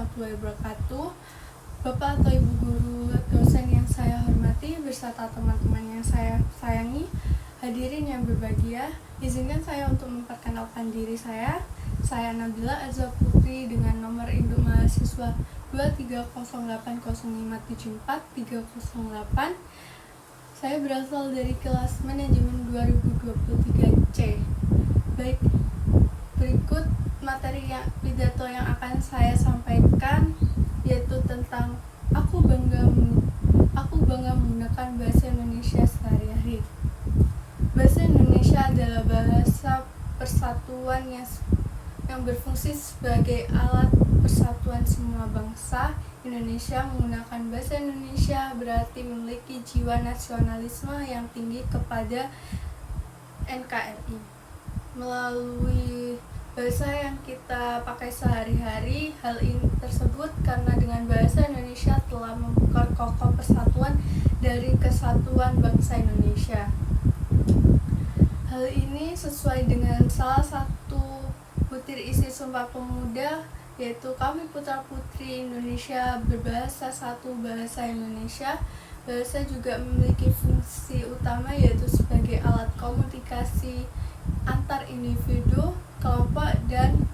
warahmatullahi wabarakatuh. Bapak atau Ibu Guru dosen yang saya hormati beserta teman-teman yang saya sayangi, hadirin yang berbahagia, izinkan saya untuk memperkenalkan diri saya. Saya Nabila Azza Putri dengan nomor induk mahasiswa 23085743008. Saya berasal dari kelas manajemen 2023C. Baik, berikut materi pidato yang akan saya sampaikan yaitu tentang aku bangga menggunakan bahasa Indonesia sehari-hari. Bahasa Indonesia adalah bahasa persatuan yang berfungsi sebagai alat persatuan semua bangsa. Indonesia menggunakan bahasa Indonesia berarti memiliki jiwa nasionalisme yang tinggi kepada NKRI. Melalui bahasa yang kita pakai sehari-hari, hal ini tersebut karena dengan bahasa Indonesia telah membuka kokoh persatuan dari kesatuan bangsa Indonesia. Hal ini sesuai dengan salah satu butir isi Sumpah Pemuda, yaitu kami putra-putri Indonesia berbahasa satu bahasa Indonesia. Bahasa juga memiliki fungsi utama yaitu sebagai alat komunikasi antar individu, kelompok, dan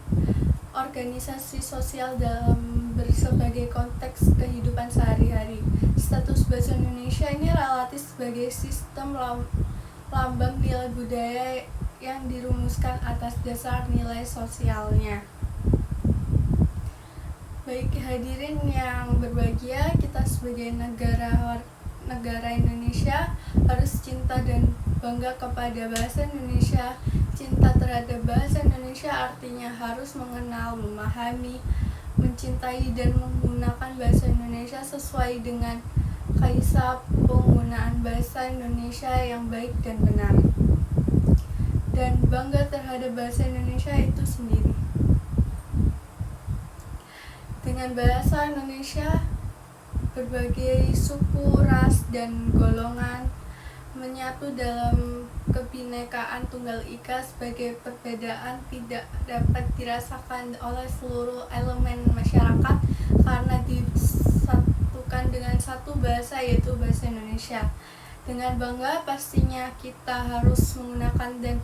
organisasi sosial dalam berbagai konteks kehidupan sehari-hari. Status bahasa Indonesia ini relatif sebagai sistem lambang nilai budaya yang dirumuskan atas dasar nilai sosialnya. Baik hadirin yang berbahagia, kita sebagai negara Indonesia harus cinta dan bangga kepada bahasa Indonesia. Cinta terhadap bahasa Indonesia artinya harus mengenal, memahami, mencintai, dan menggunakan bahasa Indonesia sesuai dengan kaidah penggunaan bahasa Indonesia yang baik dan benar. Dan bangga terhadap bahasa Indonesia itu sendiri. Dengan bahasa Indonesia, berbagai suku, ras, dan golongan menyatu dalam kebinekaan Tunggal Ika. Sebagai perbedaan tidak dapat dirasakan oleh seluruh elemen masyarakat karena disatukan dengan satu bahasa, yaitu bahasa Indonesia. Dengan bangga pastinya kita harus menggunakan dan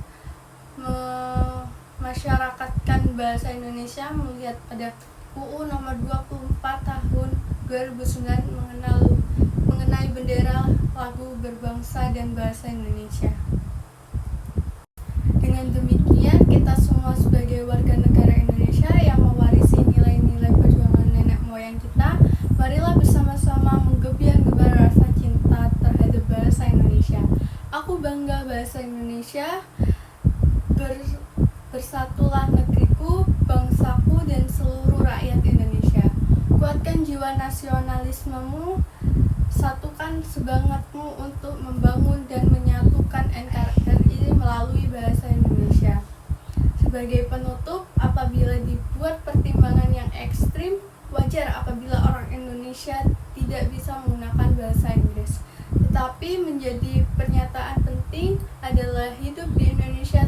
memasyarakatkan bahasa Indonesia melihat pada UU nomor 24 tahun 2009 mengenai bendera, lagu berbangsa, dan bahasa Indonesia. Dengan demikian, kita semua sebagai warga negara Indonesia yang mewarisi nilai-nilai perjuangan nenek moyang kita, marilah bersama-sama menggebiar-gebiar rasa cinta terhadap bahasa Indonesia. Aku bangga bahasa Indonesia, bersatulah negeriku, bangsaku, dan seluruh rakyat Indonesia. Kuatkan jiwa nasionalismemu, satukan semangatmu untuk membangun dan menyatukan NKRI melalui bahasa Indonesia. Sebagai penutup, apabila dibuat pertimbangan yang ekstrim, wajar apabila orang Indonesia tidak bisa menggunakan bahasa Inggris. Tetapi menjadi pernyataan penting adalah hidup di Indonesia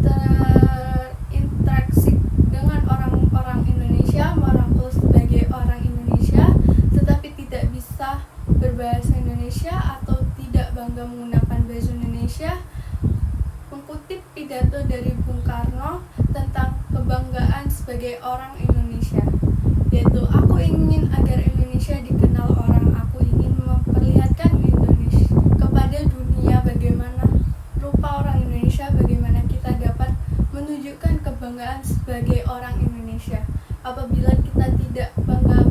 terinteraksi dengan orang-orang Indonesia, merangkul sebagai orang Indonesia, tetapi tidak bisa berbahasa Indonesia atau tidak bangga menggunakan bahasa Indonesia. Mengutip pidato dari Bung Karno tentang kebanggaan sebagai orang Indonesia, yaitu aku ingin agar Indonesia dikenal orang, aku ingin memperlihatkan Indonesia kepada dunia bagaimana rupa orang Indonesia, bagaimana kita dapat menunjukkan kebanggaan sebagai orang Indonesia. Apabila kita tidak bangga